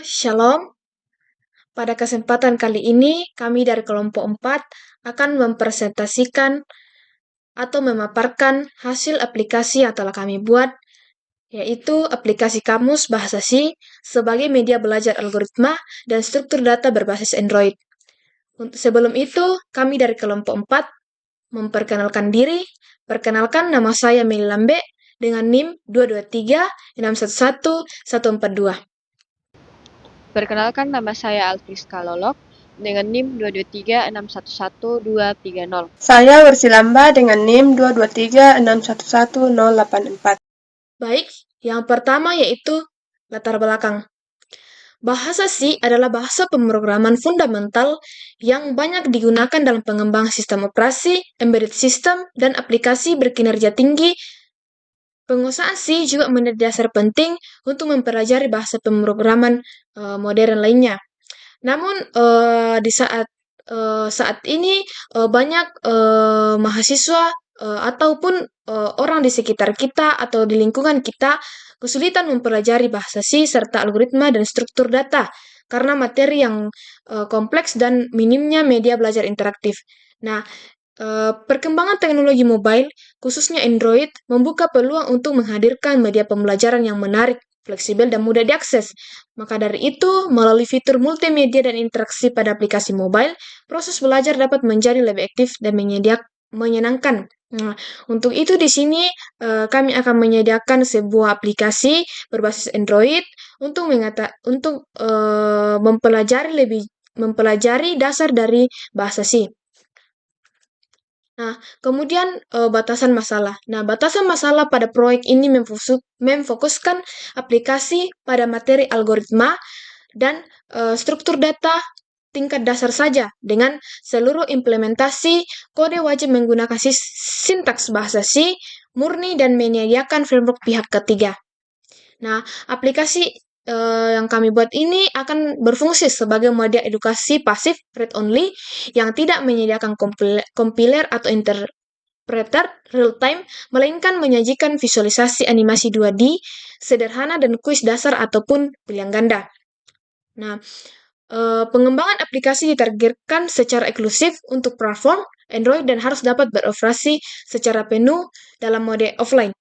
Shalom. Pada kesempatan kali ini, kami dari kelompok 4 akan mempresentasikan atau memaparkan hasil aplikasi yang telah kami buat, yaitu aplikasi Kamus Bahasa Si sebagai media belajar algoritma dan struktur data berbasis Android. Sebelum itu, kami dari kelompok 4 memperkenalkan diri. Perkenalkan, nama saya Meli Lambe dengan NIM 223611142. Perkenalkan, nama saya Alfiska Lolok dengan NIM 223611230. Saya Wersilamba dengan NIM 223611084. Baik, yang pertama yaitu latar belakang. Bahasa C adalah bahasa pemrograman fundamental yang banyak digunakan dalam pengembangan sistem operasi, embedded system, dan aplikasi berkinerja tinggi. Penguasaan C juga menjadi dasar penting untuk mempelajari bahasa pemrograman modern lainnya. Namun di saat ini banyak mahasiswa ataupun orang di sekitar kita atau di lingkungan kita kesulitan mempelajari bahasa C serta algoritma dan struktur data karena materi yang kompleks dan minimnya media belajar interaktif. Nah, perkembangan teknologi mobile, khususnya Android, membuka peluang untuk menghadirkan media pembelajaran yang menarik, fleksibel, dan mudah diakses. Maka dari itu, melalui fitur multimedia dan interaksi pada aplikasi mobile, proses belajar dapat menjadi lebih aktif dan menyenangkan. Nah, untuk itu di sini kami akan menyediakan sebuah aplikasi berbasis Android untuk mempelajari dasar dari bahasa C. Nah, kemudian batasan masalah. Nah, batasan masalah pada proyek ini memfokuskan aplikasi pada materi algoritma dan struktur data tingkat dasar saja. Dengan seluruh implementasi, kode wajib menggunakan sintaks bahasa C murni dan menyediakan framework pihak ketiga. Nah, aplikasi yang kami buat ini akan berfungsi sebagai media edukasi pasif read-only yang tidak menyediakan compiler atau interpreter real-time, melainkan menyajikan visualisasi animasi 2D sederhana dan kuis dasar ataupun pilihan ganda. Nah, pengembangan aplikasi ditargetkan secara eksklusif untuk platform Android dan harus dapat beroperasi secara penuh dalam mode offline.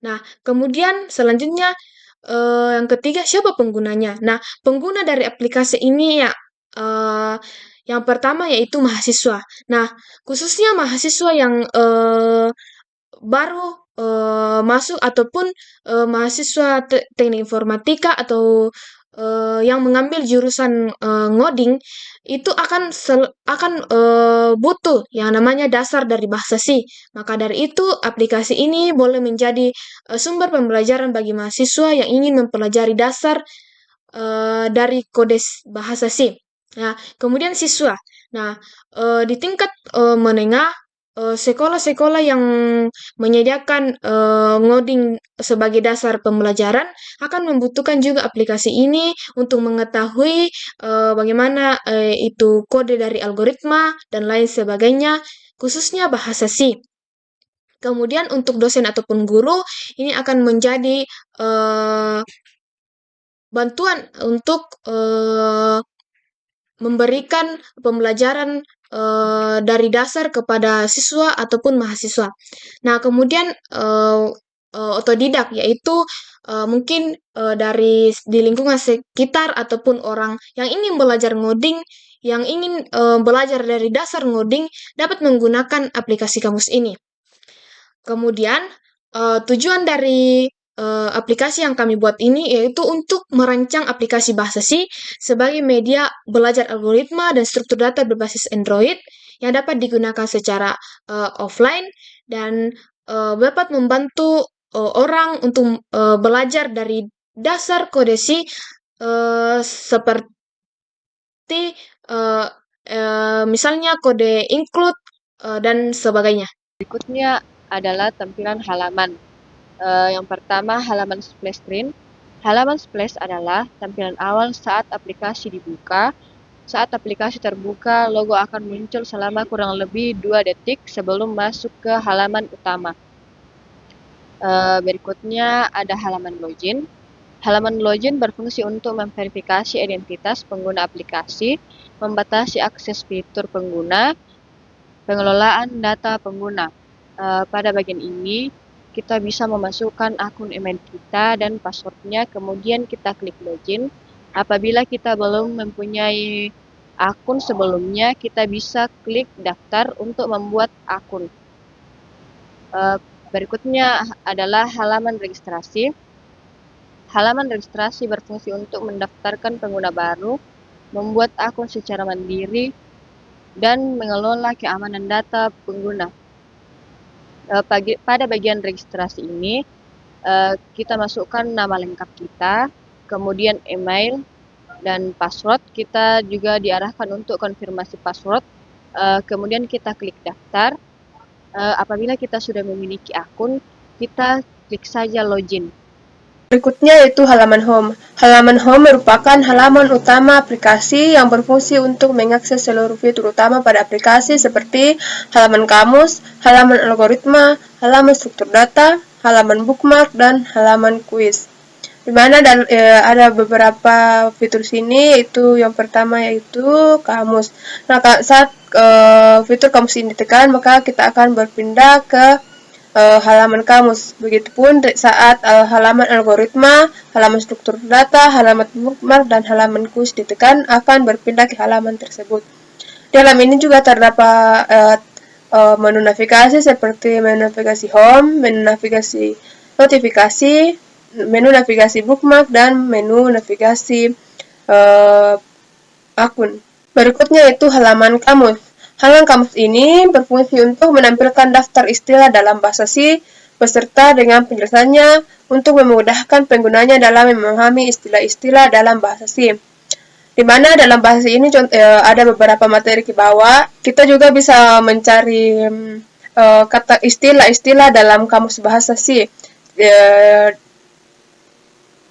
Nah, kemudian selanjutnya yang ketiga, siapa penggunanya? Nah, pengguna dari aplikasi ini ya yang pertama yaitu mahasiswa. Nah, khususnya mahasiswa yang baru masuk ataupun mahasiswa teknik informatika atau yang mengambil jurusan ngoding itu akan butuh yang namanya dasar dari bahasa C. Maka dari itu aplikasi ini boleh menjadi sumber pembelajaran bagi mahasiswa yang ingin mempelajari dasar dari kode bahasa C. Nah, kemudian siswa. Nah, di tingkat menengah, sekolah-sekolah yang menyediakan ngoding sebagai dasar pembelajaran akan membutuhkan juga aplikasi ini untuk mengetahui bagaimana itu kode dari algoritma dan lain sebagainya, khususnya bahasa C. Kemudian untuk dosen ataupun guru, ini akan menjadi bantuan untuk memberikan pembelajaran dari dasar kepada siswa ataupun mahasiswa. Nah, kemudian otodidak, yaitu mungkin di lingkungan sekitar ataupun orang yang ingin belajar ngoding, yang ingin belajar dari dasar ngoding, dapat menggunakan aplikasi Kamus ini. Kemudian, tujuan dari aplikasi yang kami buat ini yaitu untuk merancang aplikasi bahasa C sebagai media belajar algoritma dan struktur data berbasis Android yang dapat digunakan secara offline dan dapat membantu orang untuk belajar dari dasar kode C seperti misalnya kode include dan sebagainya. Berikutnya adalah tampilan halaman. Yang pertama, halaman splash screen. Halaman splash adalah tampilan awal saat aplikasi dibuka. Saat aplikasi terbuka, logo akan muncul selama kurang lebih 2 detik sebelum masuk ke halaman utama. Berikutnya ada halaman login. Halaman login berfungsi untuk memverifikasi identitas pengguna aplikasi, membatasi akses fitur pengguna, pengelolaan data pengguna. Pada bagian ini, kita bisa memasukkan akun email kita dan passwordnya, kemudian kita klik login. Apabila kita belum mempunyai akun sebelumnya, kita bisa klik daftar untuk membuat akun. Berikutnya adalah halaman registrasi. Halaman registrasi berfungsi untuk mendaftarkan pengguna baru, membuat akun secara mandiri, dan mengelola keamanan data pengguna. Pada bagian registrasi ini, kita masukkan nama lengkap kita, kemudian email, dan password. Kita juga diarahkan untuk konfirmasi password. Kemudian kita klik daftar. Apabila kita sudah memiliki akun, kita klik saja login. Berikutnya yaitu halaman home. Halaman home merupakan halaman utama aplikasi yang berfungsi untuk mengakses seluruh fitur utama pada aplikasi seperti halaman kamus, halaman algoritma, halaman struktur data, halaman bookmark, dan halaman kuis. Di mana ada beberapa fitur sini, yaitu yang pertama yaitu kamus. Nah, saat fitur kamus ini ditekan, maka kita akan berpindah ke halaman kamus. Begitupun saat halaman algoritma, halaman struktur data, halaman bookmark, dan halaman kuis ditekan, akan berpindah ke halaman tersebut. Di halaman ini juga terdapat menu navigasi seperti menu navigasi home, menu navigasi notifikasi, menu navigasi bookmark, dan menu navigasi akun. Berikutnya yaitu halaman kamus. Halaman kamus ini berfungsi untuk menampilkan daftar istilah dalam bahasa C beserta dengan penjelasannya untuk memudahkan penggunanya dalam memahami istilah-istilah dalam bahasa C. Di mana dalam bahasa ini ada beberapa materi ke bawah. Kita juga bisa mencari kata istilah-istilah dalam kamus bahasa C.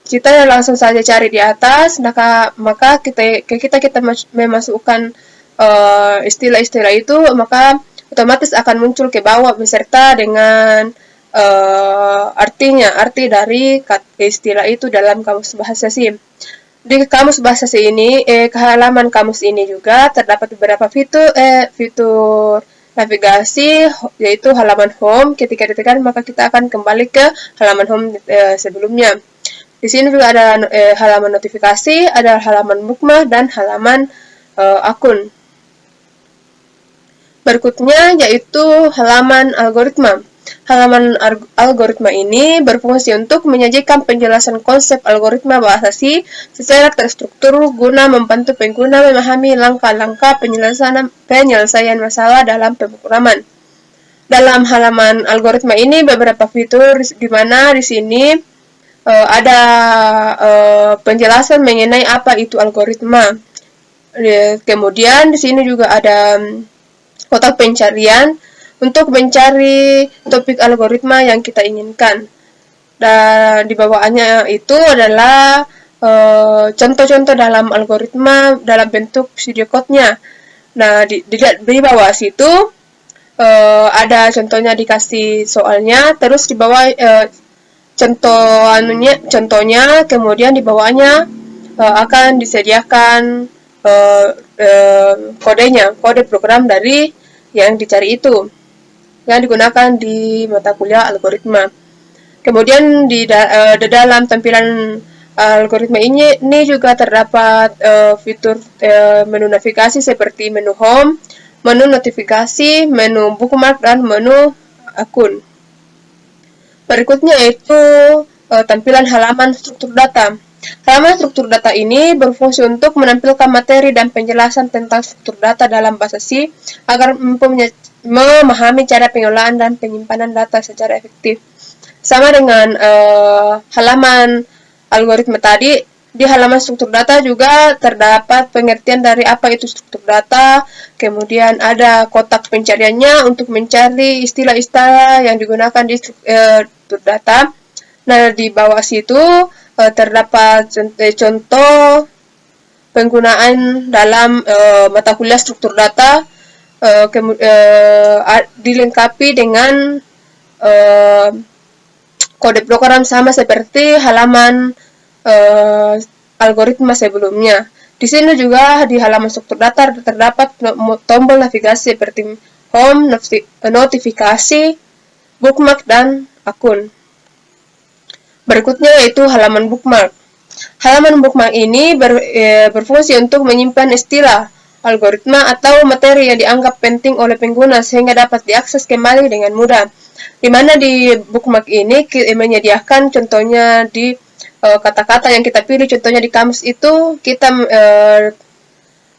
Kita langsung saja cari di atas, maka kita memasukkan istilah-istilah itu, maka otomatis akan muncul ke bawah beserta dengan arti dari istilah itu dalam kamus bahasa C. Di kamus bahasa C ini, halaman kamus ini juga terdapat beberapa fitur navigasi, yaitu halaman home. Ketika ditekan, maka kita akan kembali ke halaman home sebelumnya. Di sini juga ada halaman notifikasi, ada halaman bookmark, dan halaman akun. Berikutnya yaitu halaman algoritma. Halaman algoritma ini berfungsi untuk menyajikan penjelasan konsep algoritma bahasa C secara terstruktur guna membantu pengguna memahami langkah-langkah penyelesaian masalah dalam pemrograman. Dalam halaman algoritma ini beberapa fitur di mana di sini ada penjelasan mengenai apa itu algoritma. Kemudian di sini juga ada kotak pencarian untuk mencari topik algoritma yang kita inginkan. Dan di bawahnya itu adalah contoh-contoh dalam algoritma dalam bentuk video code-nya. Nah, di bawah situ ada contohnya, dikasih soalnya, terus di bawah contohnya, kemudian di bawahnya akan disediakan kode program dari yang dicari itu, yang digunakan di mata kuliah algoritma. Kemudian di dalam tampilan algoritma ini juga terdapat fitur menu navigasi seperti menu home, menu notifikasi, menu bookmark, dan menu akun. Berikutnya yaitu tampilan halaman struktur data. Halaman struktur data ini berfungsi untuk menampilkan materi dan penjelasan tentang struktur data dalam bahasa C agar memahami cara pengelolaan dan penyimpanan data secara efektif. Sama dengan halaman algoritma tadi, di halaman struktur data juga terdapat pengertian dari apa itu struktur data, kemudian ada kotak pencariannya untuk mencari istilah-istilah yang digunakan di struktur data. Nah, di bawah situ terdapat contoh penggunaan dalam mata kuliah struktur data, dilengkapi dengan kode program sama seperti halaman eh, algoritma sebelumnya. Di sini juga di halaman struktur data terdapat tombol navigasi seperti home, notifikasi, bookmark, dan akun. Berikutnya yaitu halaman bookmark. Halaman bookmark ini berfungsi untuk menyimpan istilah, algoritma, atau materi yang dianggap penting oleh pengguna sehingga dapat diakses kembali dengan mudah. Di mana di bookmark ini menyediakan contohnya di kata-kata yang kita pilih, contohnya di kamus itu kita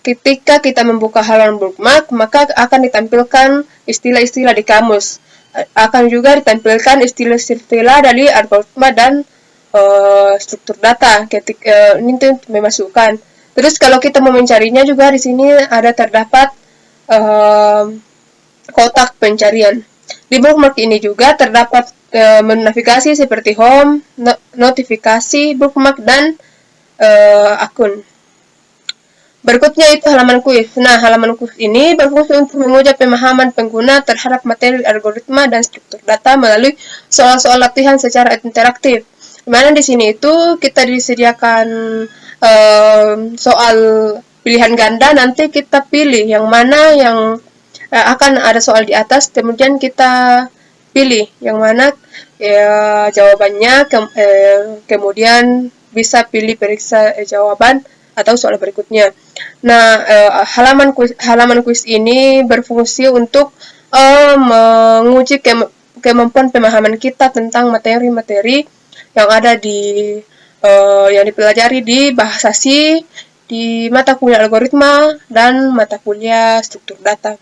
ketika kita membuka halaman bookmark maka akan ditampilkan istilah-istilah di kamus, akan juga ditampilkan istilah-istilah dari algoritma dan struktur data ketika ini untuk memasukkan. Terus kalau kita mau mencarinya juga di sini ada terdapat kotak pencarian. Di bookmark ini juga terdapat menu navigasi seperti home, notifikasi, bookmark, dan akun. Berikutnya itu halaman kuis. Nah, halaman kuis ini berfungsi untuk menguji pemahaman pengguna terhadap materi algoritma dan struktur data melalui soal-soal latihan secara interaktif. Dimana di sini itu kita disediakan soal pilihan ganda, nanti kita pilih yang mana yang akan ada soal di atas, kemudian kita pilih yang mana jawabannya, kemudian bisa pilih periksa jawaban atau soal berikutnya. Nah, halaman kuis ini berfungsi untuk menguji kemampuan pemahaman kita tentang materi-materi yang ada di yang dipelajari di bahasa C, di mata kuliah algoritma, dan mata kuliah struktur data.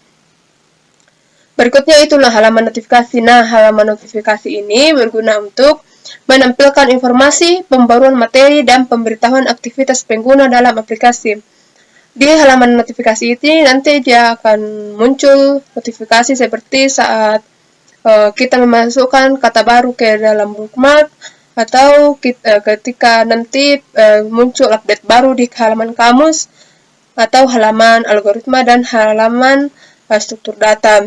Berikutnya itulah halaman notifikasi. Nah, halaman notifikasi ini berguna untuk menampilkan informasi, pembaruan materi, dan pemberitahuan aktivitas pengguna dalam aplikasi. Di halaman notifikasi ini nanti dia akan muncul notifikasi seperti saat kita memasukkan kata baru ke dalam bookmark, atau ketika nanti muncul update baru di halaman kamus, atau halaman algoritma, dan halaman struktur data.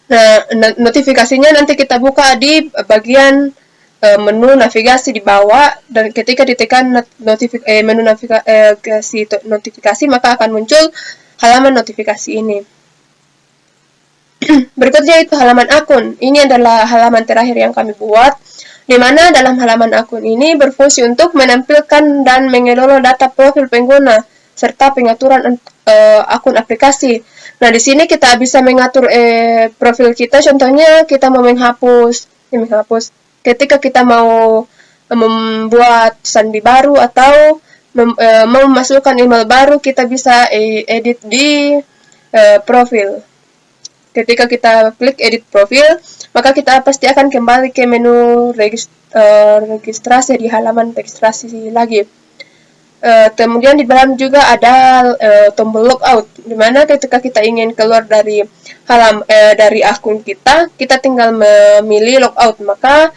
Nah, notifikasinya nanti kita buka di bagian menu navigasi di bawah, dan ketika ditekan menu notifikasi maka akan muncul halaman notifikasi ini. Berikutnya itu halaman akun. Ini adalah halaman terakhir yang kami buat, di mana dalam halaman akun ini berfungsi untuk menampilkan dan mengelola data profil pengguna serta pengaturan akun aplikasi. Nah, di sini kita bisa mengatur profil kita. Contohnya kita mau menghapus ketika kita mau membuat sandi baru atau memasukkan email baru, kita bisa edit di profil. Ketika kita klik edit profil, maka kita pasti akan kembali ke menu registrasi di halaman registrasi lagi. Kemudian di dalam juga ada tombol logout, di mana ketika kita ingin keluar dari dari akun kita tinggal memilih logout, maka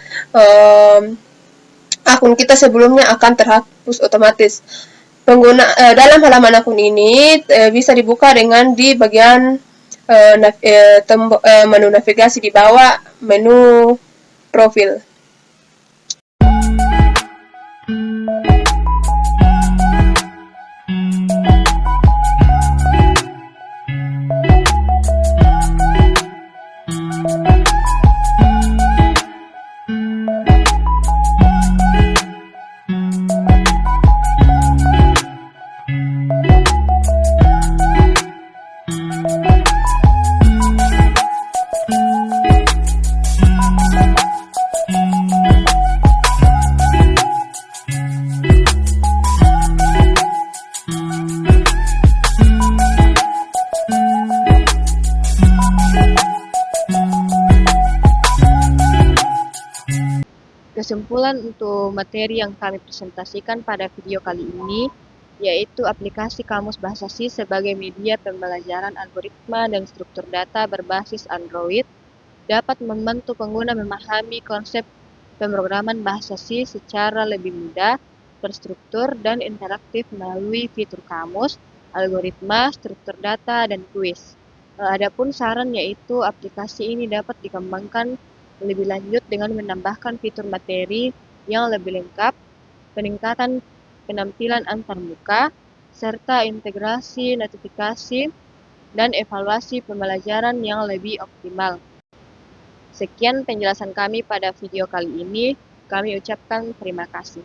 akun kita sebelumnya akan terhapus otomatis. Dalam halaman akun ini bisa dibuka dengan di bagian menu navigasi di bawah menu profil. Kesimpulan untuk materi yang kami presentasikan pada video kali ini, yaitu aplikasi Kamus Bahasa C sebagai media pembelajaran algoritma dan struktur data berbasis Android, dapat membantu pengguna memahami konsep pemrograman bahasa C secara lebih mudah, terstruktur, dan interaktif melalui fitur kamus, algoritma, struktur data, dan kuis. Adapun saran yaitu aplikasi ini dapat dikembangkan lebih lanjut dengan menambahkan fitur materi yang lebih lengkap peningkatan penampilan antarmuka, serta integrasi notifikasi dan evaluasi pembelajaran yang lebih optimal. Sekian penjelasan kami pada video kali ini. Kami ucapkan terima kasih.